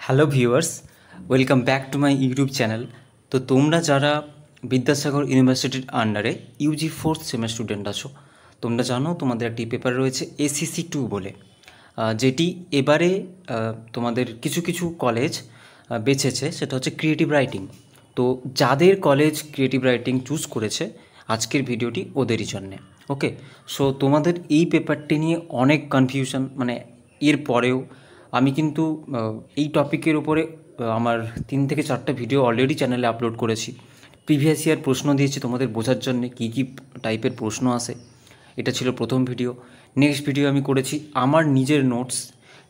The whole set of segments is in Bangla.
Hello viewers, welcome back to my YouTube channel. তো তোমরা যারা বিদ্যাসাগর ইউনিভার্সিটির আন্ডারে ইউজি ফোর্থ সেমের স্টুডেন্ট আছো, তোমরা জানো তোমাদের একটি পেপার রয়েছে ACC2 বলে, যেটি এবারে তোমাদের কিছু কিছু কলেজ বেছেছে, সেটা হচ্ছে ক্রিয়েটিভ রাইটিং। তো যাদের কলেজ ক্রিয়েটিভ রাইটিং চুজ করেছে, আজকের ভিডিওটি ওদেরই জন্যে। ওকে, সো তোমাদের এই পেপারটি নিয়ে অনেক কনফিউশন, মানে এর পরেও আমি কিন্তু এই টপিকের উপরে আমার 3 থেকে 4টা ভিডিও অলরেডি চ্যানেলে আপলোড করেছি। প্রিভিয়াস ইয়ার প্রশ্ন দিয়েছি তোমাদের বোঝার জন্য কী কী টাইপের প্রশ্ন আসে। এটা ছিল প্রথম ভিডিও। নেক্সট ভিডিও আমি করেছি আমার নিজের নোটস,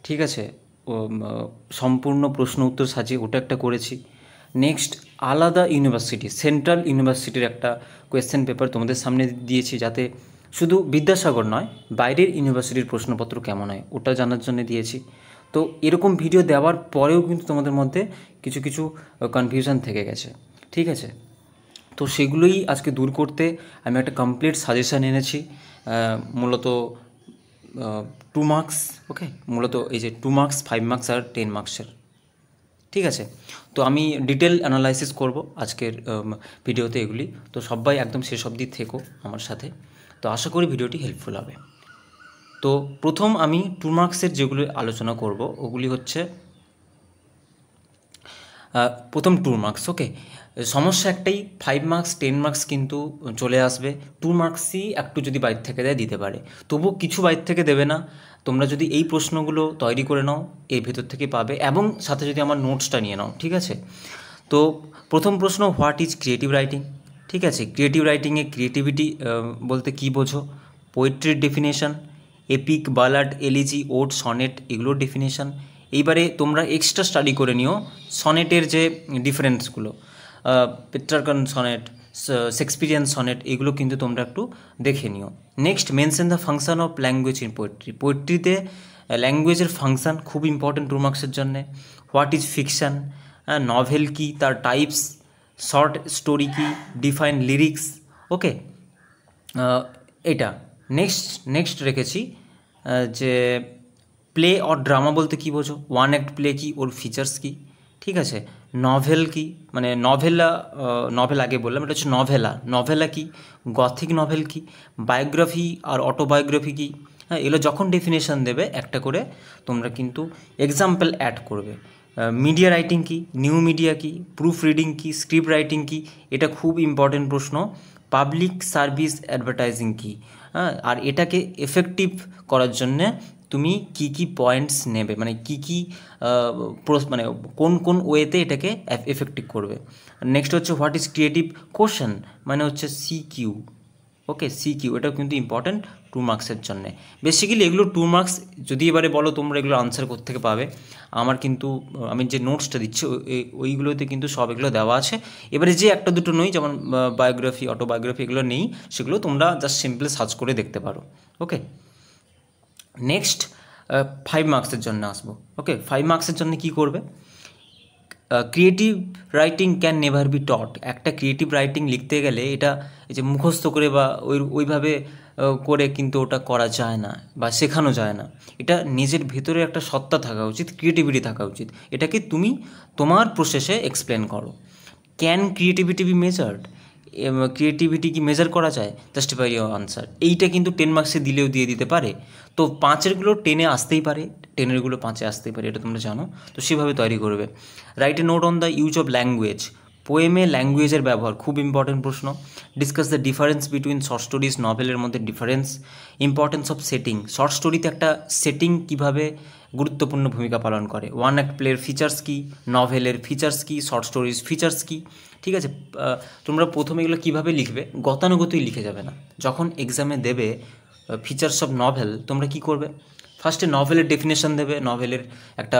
ঠিক আছে, সম্পূর্ণ প্রশ্ন উত্তর সাজিয়ে ওটা একটা করেছি। নেক্সট আলাদা ইউনিভার্সিটি, সেন্ট্রাল ইউনিভার্সিটির একটা কোয়েশ্চেন পেপার তোমাদের সামনে দিয়েছি, যাতে শুধু বিদ্যাসাগর নয়, বাইরের ইউনিভার্সিটির প্রশ্নপত্র কেমন হয় ওটা জানার জন্য দিয়েছি। তো এরকম ভিডিও দেওয়ার পরেও কিন্তু তোমাদের মধ্যে কিছু কিছু কনফিউশন থেকে গেছে, ঠিক আছে। তো সেগুলোই আজকে দূর করতে আমি একটা কমপ্লিট সাজেশান এনেছি, মূলত 2 মার্কস। ওকে, মূলত এই যে 2 মার্কস, 5 মার্কস আর 10 মার্কসের, ঠিক আছে। তো আমি ডিটেল অ্যানালাইসিস করব আজকের ভিডিওতে এগুলি। তো সবাই একদম শেষ অবধি থেকো আমার সাথে, তো আশা করি ভিডিওটি হেল্পফুল হবে। তো প্রথম আমি 2 মার্কসের যেগুলো আলোচনা করব ওগুলি হচ্ছে প্রথম 2 মার্কস। ওকে, সমস্যা একটাই, 5 মার্কস 10 মার্কস কিন্তু চলে আসবে, 2 মার্কসই একটু যদি বাইরে থেকে দেয় দিতে পারে, তবু কিছু বাইরে থেকে দেবে না। তোমরা যদি এই প্রশ্নগুলো তৈরি করে নাও এর ভেতর থেকে পাবে, এবং সাথে যদি আমার নোটসটা নিয়ে নাও, ঠিক আছে। তো প্রথম প্রশ্ন, হোয়াট ইজ ক্রিয়েটিভ রাইটিং? ঠিক আছে, ক্রিয়েটিভ রাইটিংয়ে ক্রিয়েটিভিটি বলতে কী বোঝো? পোয়েট্রির definition, epic, ballad, elegy, ode, sonnet, এগুলোর ডেফিনেশন। এইবারে তোমরা এক্সট্রা স্টাডি করে নিও সনেটের যে ডিফারেন্সগুলো, পেট্রার্কান সনেট, শেক্সপিরিয়ান সনেট, এগুলো কিন্তু তোমরা একটু দেখে নিও। Next, mention the function of language in poetry. পোয়েট্রিতে ল্যাঙ্গুয়েজের ফাংশন খুব ইম্পর্টেন্ট 2 মার্কসের জন্যে। হোয়াট ইজ ফিকশান, নভেল কি, তার টাইপস, শর্ট স্টোরি কি, ডিফাইন লিরিক্স। ওকে, এটা নেক্সট রেখেছি যে প্লে অর ড্রামা বলতে কী বোঝো? 1 অ্যাক্ট প্লে কি, ওর ফিচার্স কী, ঠিক আছে। নভেল কি, মানে নভেল আগে বললাম, এটা হচ্ছে নভেলা কি, গথিক নভেল কি, বায়োগ্রাফি আর অটোবায়োগ্রাফি কি। হ্যাঁ, এগুলো যখন ডেফিনেশন দেবে একটা করে তোমরা কিন্তু এক্সাম্পল অ্যাড করবে। মিডিয়া রাইটিং কি, নিউ মিডিয়া কি, প্রুফ রিডিং কি, স্ক্রিপ্ট রাইটিং কি, এটা খুব ইম্পর্টেন্ট প্রশ্ন। পাবলিক সার্ভিস অ্যাডভার্টাইজিং কি, হ্যাঁ, আর এটাকে এফেক্টিভ করার জন্যে তুমি কি কি পয়েন্টস নেবে, মানে কি কি মানে কোন কোন ওয়েতে এটাকে এফেক্টিভ করবে। নেক্সট হচ্ছে হোয়াট ইজ ক্রিয়েটিভ কোশ্চেন, মানে হচ্ছে CQ। ওকে, CQ এটাও কিন্তু ইম্পর্ট্যান্ট 2 মার্কসের জন্যে। বেসিক্যালি এগুলো 2 মার্কস, যদি এবারে বলো তোমরা এগুলো আনসার কোত্থেকে পাবে, আমার কিন্তু আমি যে নোটসটা দিচ্ছি ওইগুলোতে কিন্তু সব এগুলো দেওয়া আছে। এবারে যে একটা দুটো নই, যেমন বায়োগ্রাফি, অটোবায়োগ্রাফি, এগুলো নেই, সেগুলো তোমরা জাস্ট সিম্পল সার্চ করে দেখতে পারো। ওকে, নেক্সট 5 মার্কসের জন্য আসবো। ওকে, 5 মার্কসের জন্য কী করবে? Creative writing can never be টট। একটা ক্রিয়েটিভ রাইটিং লিখতে গেলে এটা এই যে মুখস্থ করে বা ওইভাবে করে কিন্তু ওটা করা যায় না বা শেখানো যায় না। এটা নিজের ভেতরে একটা সত্তা থাকা উচিত, ক্রিয়েটিভিটি থাকা উচিত, এটাকে তুমি তোমার প্রসেসে এক্সপ্লেন করো। Can creativity B measured? Creativity কি মেজার করা যায়? জাস্টিফাই ইওর আনসার, এইটা কিন্তু 10 মার্কসে দিলেও দিয়ে দিতে পারে। তো 5-এরগুলো 10-এ আসতেই পারে, 10-এরগুলো 5-এ আসতেই পারে, এটা তোমরা জানো। তো সেভাবে তৈরি করবে। Write a note on the use of language. পোয়েমে ল্যাঙ্গুয়েজের ব্যবহার খুব ইম্পর্টেন্ট প্রশ্ন। Discuss the difference between short stories, নভেলের মধ্যে difference. Importance of setting, short স্টোরিতে একটা সেটিং কীভাবে গুরুত্বপূর্ণ ভূমিকা পালন করে। 1 অ্যাক্ট প্লের ফিচার্স কী, নভেলের ফিচার্স কী, শর্ট স্টোরিজ ফিচার্স কী, ঠিক আছে। তোমরা প্রথমে এগুলো কীভাবে লিখবে, গতানুগতই লিখে যাবে না। যখন এক্সামে দেবে ফিচার্স অফ নভেল, তোমরা কী করবে? ফার্স্টে নভেলের ডেফিনেশন দেবে, নভেলের একটা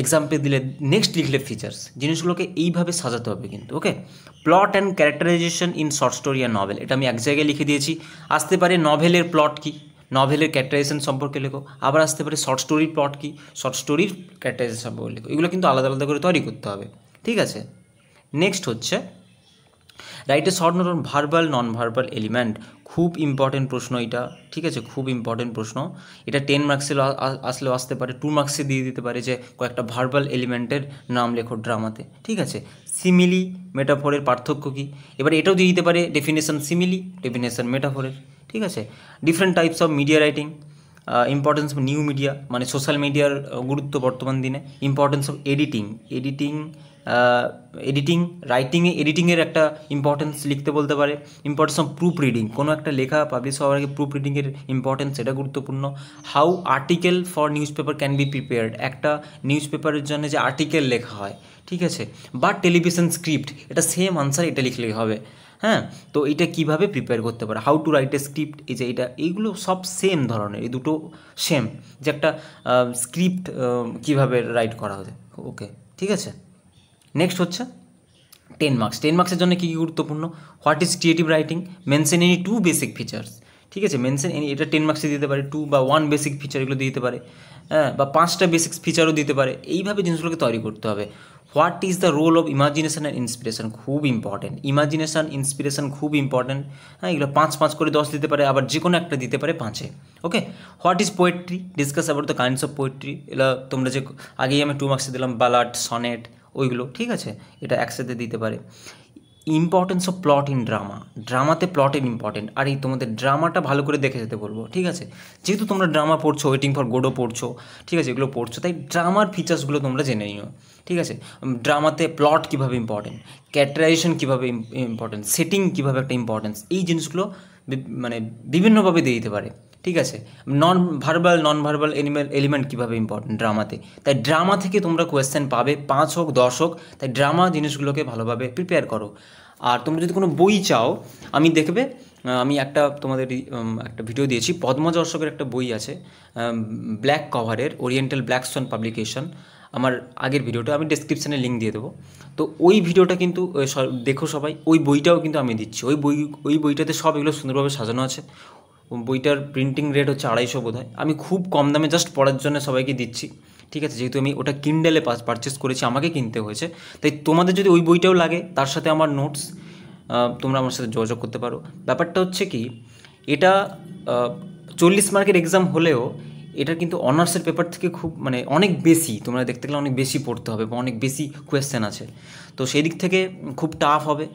এক্সাম্পল দিলে, নেক্সট লিখলে ফিচার্স। জিনিসগুলোকে এইভাবে সাজাতে হবে কিন্তু। Okay, plot and characterization in short story আর নভেল, এটা আমি এক জায়গায় লিখে দিয়েছি। আসতে পারে নভেলের প্লট কী, নভেলের ক্যারেক্টারাইজেশন সম্পর্কে লেখো। আবার আসতে পারে শর্ট স্টোরির প্লট কী, শর্ট স্টোরির ক্যারেক্টারাইজেশন সম্পর্কে লেখো। এগুলো কিন্তু আলাদা আলাদা করে তৈরি করতে হবে, ঠিক আছে। নেক্সট হচ্ছে write a short note on verbal non verbal element, খুব ইম্পর্টেন্ট প্রশ্ন এটা, ঠিক আছে, খুব ইম্পর্টেন্ট প্রশ্ন এটা। 10 মার্কসে আসলেও আসতে পারে, 2 মার্কসে দিয়ে দিতে পারে যে কয়েকটা ভার্বাল এলিমেন্টের নাম লেখো ড্রামাতে, ঠিক আছে। সিমিলি মেটাফোরের পার্থক্য কী, এবার এটাও দিয়ে দিতে পারে ডেফিনেশন সিমিলি, ডেফিনেশন মেটাফোরের, ঠিক আছে। Different types of media writing, importance of new media মানে সোশ্যাল মিডিয়ার গুরুত্ব বর্তমান দিনে, ইম্পর্টেন্স অফ এডিটিং, এডিটিং রাইটিংয়ে এডিটিংয়ের একটা ইম্পর্টেন্স লিখতে বলতে পারে, ইম্পর্টেন্স অফ প্রুফ রিডিং, কোনো একটা লেখা পাবলিশ হওয়ার আগে প্রুফ রিডিংয়ের ইম্পর্টেন্স, এটা গুরুত্বপূর্ণ। How article for news paper can be prepared, একটা নিউজ পেপারের জন্য যে আর্টিকেল লেখা হয়, ঠিক আছে, বা টেলিভিশন স্ক্রিপ্ট, এটা সেম আনসার এটা লিখলেই হবে, হ্যাঁ। তো এটা কীভাবে প্রিপেয়ার করতে পারে, how to write a script, এই যে এটা, এইগুলো সব সেম ধরনের, এই দুটো সেম, যে একটা স্ক্রিপ্ট কীভাবে রাইট করা হবে, ওকে, ঠিক আছে। নেক্সট হচ্ছে 10 মার্কস। 10 মার্কসের জন্য কী কী গুরুত্বপূর্ণ, what is creative writing, mention any 2 basic features, ঠিক আছে, মেনশন এনি, এটা 10 মার্কসে দিতে পারে, 2 বা 1 বেসিক ফিচার এগুলো দিতে পারে, হ্যাঁ, বা 5টা বেসিক ফিচারও দিতে পারে, এইভাবে জিনিসগুলোকে তৈরি করতে হবে। What is the role of imagination and inspiration, খুব ইম্পর্টেন্ট, ইমাজিনেশন ইন্সপিরেশন খুব ইম্পর্টেন্ট, হ্যাঁ, এগুলো 5 করে 10 দিতে পারে, আবার যে কোনো একটা দিতে পারে 5-এ, okay. What is poetry, discuss about the kinds of poetry, এগুলো তোমরা যে আগেই আমি 2 মার্কসে দিলাম, বালাড, সনেট, ওইগুলো, ঠিক আছে, এটা একসাথে দিতে পারে। Importance of plot in drama, ড্রামাতে প্লটের ইম্পর্টেন্ট, আর এই তোমাদের ড্রামাটা ভালো করে দেখে যেতে বলবো, ঠিক আছে, যেহেতু তোমরা ড্রামা পড়ছো, ওয়েটিং ফর গোডো পড়ছো, ঠিক আছে, এগুলো পড়ছো, তাই ড্রামার ফিচার্সগুলো তোমরা জেনে নিও, ঠিক আছে। ড্রামাতে প্লট কীভাবে ইম্পর্টেন্ট, ক্যারেক্টারাইজেশন কীভাবে ইম্পর্টেন্ট, সেটিং কীভাবে একটা ইম্পর্টেন্স, এই জিনিসগুলো মানে বিভিন্নভাবে দিয়ে দিতে পারে, ঠিক আছে। নন ভার্বাল এলিমেন্ট কীভাবে ইম্পর্টেন্ট ড্রামাতে, তাই ড্রামা থেকে তোমরা কোয়েশ্চেন পাবে, 5 হোক 10 হোক, তাই ড্রামা জিনিসগুলোকে ভালোভাবে প্রিপেয়ার করো। আর তোমরা যদি কোনো বই চাও, আমি দেখবে আমি একটা তোমাদের একটা ভিডিও দিয়েছি, পদ্মজা অশোকের একটা বই আছে ব্ল্যাক কভারের, ওরিয়েন্টাল ব্ল্যাক স্টোন পাবলিকেশন, আমার আগের ভিডিওটা আমি ডেসক্রিপশানে লিঙ্ক দিয়ে দেবো, তো ওই ভিডিওটা কিন্তু দেখো সবাই, ওই বইটাও কিন্তু আমি দিচ্ছি, ওই বইটাতে সব এগুলো সুন্দরভাবে সাজানো আছে। বইটার প্রিন্টিং রেট হচ্ছে 250 বোধ হয়, আমি খুব কম দামে জাস্ট পড়ার জন্য সবাইকে দিচ্ছি, ঠিক আছে, যেহেতু আমি ওটা কিন্ডেলে পারচেস করেছি, আমাকে কিনতে হয়েছে, তাই তোমাদের যদি ওই বইটাও লাগে, তার সাথে আমার নোটস, তোমরা আমার সাথে যোগাযোগ করতে পারো। ব্যাপারটা হচ্ছে কি, এটা 40 মার্কের এক্সাম হলেও এটা কিন্তু অনার্সের পেপার থেকে খুব মানে অনেক বেশি, তোমরা দেখতে গেলে অনেক বেশি পড়তে হবে বা অনেক বেশি কোয়েশ্চেন আছে, তো সেই দিক থেকে খুব টাফ হবে।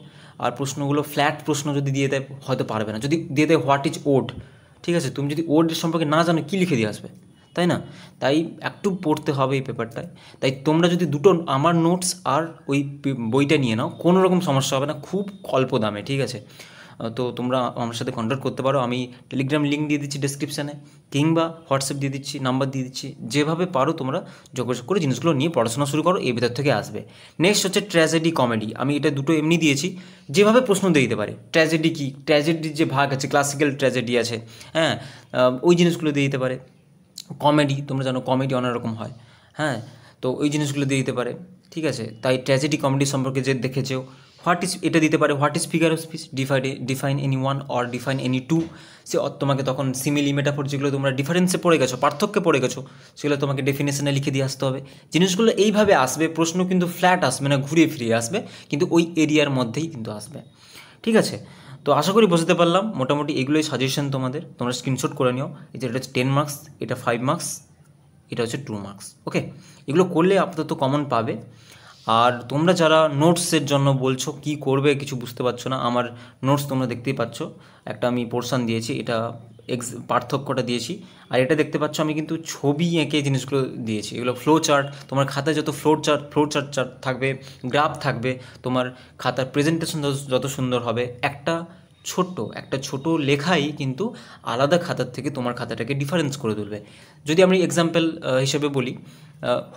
আর প্রশ্নগুলো ফ্ল্যাট প্রশ্ন যদি দিয়ে দেয় হয়তো পারবে না, যদি দিয়ে দেয় হোয়াট ইজ ওড, ঠিক আছে, তুমি যদি ওড সম্পর্কে না জানো কী লিখে দিয়ে আসবে, তাই না, তাই একটু পড়তে হবে এই পেপারটায়। তাই তোমরা যদি দুটো আমার নোটস আর ওই বইটা নিয়ে নাও, কোনো রকম সমস্যা হবে না, খুব অল্প দামে, ঠিক আছে। তো তোমরা আমার সাথে কন্ট্যাক্ট করতে পারো, আমি টেলিগ্রাম লিঙ্ক দিয়ে দিচ্ছি ডেসক্রিপশানে, কিংবা হোয়াটসঅ্যাপ দিয়ে দিচ্ছি, নাম্বার দিয়ে দিচ্ছি, যেভাবে পারো তোমরা যোগাযোগ করে জিনিসগুলো নিয়ে পড়াশোনা শুরু করো, এই ভিতর থেকে আসবে। নেক্সট হচ্ছে ট্র্যাজেডি কমেডি, আমি এটা দুটো এমনি দিয়েছি, যেভাবে প্রশ্ন দিয়ে দিতে পারে। ট্র্যাজেডি কি, ট্র্যাজেডির যে ভাগ আছে, ক্লাসিক্যাল ট্র্যাজেডি আছে, হ্যাঁ, ওই জিনিসগুলো দিয়ে দিতে পারে। কমেডি, তোমরা জানো কমেডি অনেক রকম হয়, হ্যাঁ, তো ওই জিনিসগুলো দিয়ে দিতে পারে, ঠিক আছে। তাই ট্র্যাজেডি কমেডি সম্পর্কে যে দেখেছেও, হোয়াট ইজ, এটা দিতে পারে, what is figure of speech, define any one or define any two, সে তোমাকে তখন সিমিলি মেটাফোর যেগুলো তোমরা ডিফারেন্সে পড়ে গেছো, পার্থক্যে পড়ে গেছো, সেগুলো তোমাকে ডেফিনেশনে লিখে দিয়ে আসতে হবে। জিনিসগুলো এইভাবে আসবে, প্রশ্ন কিন্তু ফ্ল্যাট আসবে না, ঘুরিয়ে ফিরিয়ে আসবে, কিন্তু ওই এরিয়ার মধ্যেই কিন্তু আসবে, ঠিক আছে। তো আশা করি বুঝতে পারলাম, মোটামুটি এগুলোই সাজেশন তোমাদের, তোমরা স্ক্রিনশট করে নিও, এটা হচ্ছে 10 মার্কস, এটা 5 মার্কস, এটা হচ্ছে 2 মার্কস, ওকে। এগুলো করলে আপাতত কমন পাবে। আর তোমরা যারা নোটসের জন্য বলছো কী করবে কিছু বুঝতে পারছো না, আমার নোটস তোমরা দেখতেই পাচ্ছ, একটা আমি পোর্শন দিয়েছি, এটা পার্থক্যটা দিয়েছি, আর এটা দেখতে পাচ্ছ আমি কিন্তু ছবি এঁকে জিনিসগুলো দিয়েছি, এগুলো ফ্লো চার্ট, তোমার খাতায় যত ফ্লো চার্ট থাকবে, গ্রাফ থাকবে, তোমার খাতার প্রেজেন্টেশন যত সুন্দর হবে, একটা ছোট লেখাই কিন্তু আলাদা খাতার থেকে তোমার খাতাটাকে ডিফারেন্স করে তুলবে। যদি আমি এক্সাম্পল হিসেবে বলি,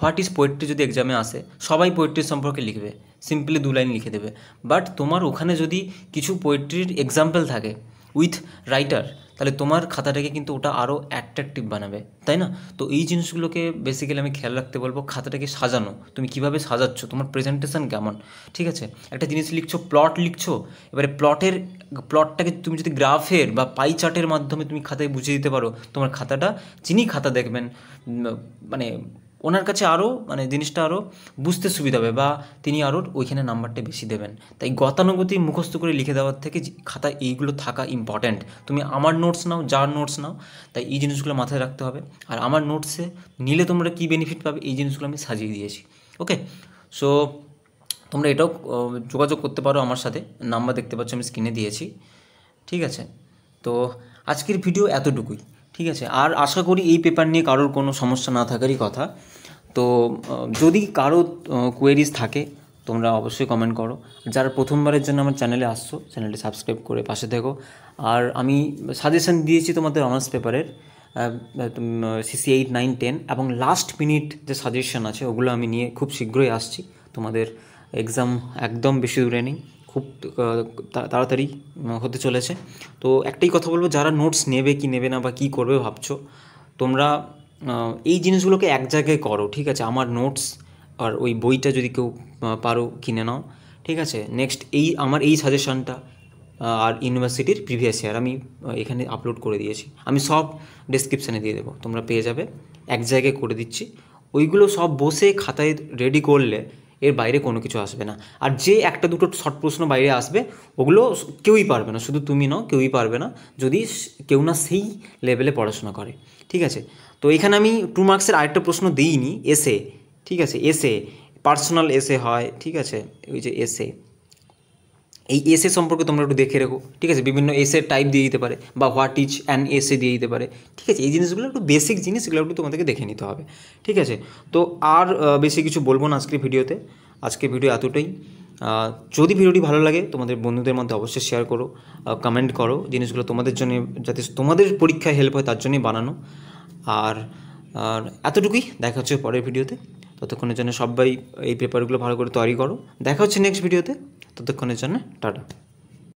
হোয়াট ইজ পোয়েট্রি যদি এক্সামে আসে, সবাই পোয়েট্রি সম্পর্কে লিখবে, সিম্পলি 2 লাইন লিখে দেবে, বাট তোমার ওখানে যদি কিছু পোয়েট্রির এক্সাম্পল থাকে উইথ রাইটার, তাহলে তোমার খাতাটাকে কিন্তু ওটা আরও অ্যাট্রাকটিভ বানাবে, তাই না। তো এই জিনিসগুলোকে বেসিক্যালি আমি খেয়াল রাখতে বলবো, খাতাটাকে সাজানো, তুমি কীভাবে সাজাচ্ছ, তোমার প্রেজেন্টেশন কেমন, ঠিক আছে। একটা জিনিস লিখছো, প্লট লিখছো, এবারে প্লটটাকে তুমি যদি গ্রাফের বা পাই চার্টের মাধ্যমে তুমি খাতায় বুঝিয়ে দিতে পারো, তোমার খাতাটা, যিনি খাতা দেখবেন মানে ওনার কাছে আরও মানে জিনিসটা আরও বুঝতে সুবিধা হবে, বা তিনি আরও ওইখানে নাম্বারটা বেশি দেবেন। তাই গতানুগতিক মুখস্থ করে লিখে দেওয়ার থেকে খাতায় এইগুলো থাকা ইম্পর্ট্যান্ট। তুমি আমার নোটস নাও, যার নোটস নাও, তাই এই জিনিসগুলো মাথায় রাখতে হবে। আর আমার নোটসে নিলে তোমরা কী বেনিফিট পাবে এই জিনিসগুলো আমি সাজিয়ে দিয়েছি। ওকে, সো তোমরা এটাও যোগাযোগ করতে পারো আমার সাথে, নাম্বার দেখতে পাচ্ছ আমি স্ক্রিনে দিয়েছি। ঠিক আছে, তো আজকের ভিডিও এতটুকুই। ঠিক আছে, আর আশা করি এই পেপার নিয়ে কারোর কোনো সমস্যা না থাকারই কথা। তো যদি কারো কোয়েরিজ থাকে তোমরা অবশ্যই কমেন্ট করো। যারা প্রথমবারের জন্য আমার চ্যানেলে আসছো, চ্যানেলটি সাবস্ক্রাইব করে পাশে থেকো। আর আমি সাজেশান দিয়েছি তোমাদের অনার্স পেপারের সিসি 8, 9, 10 এবং লাস্ট মিনিট যে সাজেশন আছে ওগুলো আমি নিয়ে খুব শীঘ্রই আসছি। তোমাদের এক্সাম একদম বেশি দূরে নেই, খুব তাড়াতাড়ি হতে চলেছে। তো একটাই কথা বলবো, যারা নোটস নেবে কি নেবে না বা কী করবে ভাবছো, তোমরা এই জিনিসগুলোকে এক জায়গায় করো। ঠিক আছে, আমার নোটস আর ওই বইটা যদি কেউ পারো কিনে নাও। ঠিক আছে, নেক্সট আমার এই সাজেশনটা আর ইউনিভার্সিটির প্রিভিয়াস ইয়ার আমি এখানে আপলোড করে দিয়েছি, আমি সব ডেসক্রিপশানে দিয়ে দেবো, তোমরা পেয়ে যাবে। এক জায়গায় করে দিচ্ছি, ওইগুলো সব বসে খাতায় রেডি করলে এর বাইরে কোনো কিছু আসবে না। আর যে একটা দুটো শর্ট প্রশ্ন বাইরে আসবে ওগুলো কেউই পারবে না, শুধু তুমি নাও, কেউই পারবে না যদি কেউ না সেই লেভেলে পড়াশোনা করে। ঠিক আছে, তো এখানে আমি 2 মার্কসের আরেকটা প্রশ্ন দিইনি, এসে। ঠিক আছে, এসে পার্সোনাল এসে হয়। ঠিক আছে, ওই যে এসে, এই এসে সম্পর্কে তোমরা একটু দেখে রেখো। ঠিক আছে, বিভিন্ন এসে টাইপ দিয়ে দিতে পারে বা হোয়াট ইজ অ্যান এসে দিয়ে দিতে পারে। ঠিক আছে, এই জিনিসগুলো একটু বেসিক জিনিস, এগুলো একটু তোমাদেরকে দেখে নিতে হবে। ঠিক আছে, তো আর বেশি কিছু বলবো না আজকের ভিডিওতে। আজকের ভিডিও এতটাই। যদি ভিডিওটি ভালো লাগে তোমাদের বন্ধুদের মধ্যে অবশ্যই শেয়ার করো, কমেন্ট করো। জিনিসগুলো তোমাদের জন্য, যাতে তোমাদের পরীক্ষায় হেল্প হয় তার জন্যই বানানো। আর এতটুকুই, দেখা হচ্ছে পরের ভিডিওতে। ততক্ষণের জন্য সবাই এই পেপারগুলো ভালো করে তৈরি করো। দেখা হচ্ছে নেক্সট ভিডিওতে, ততক্ষণের জন্য টাটা।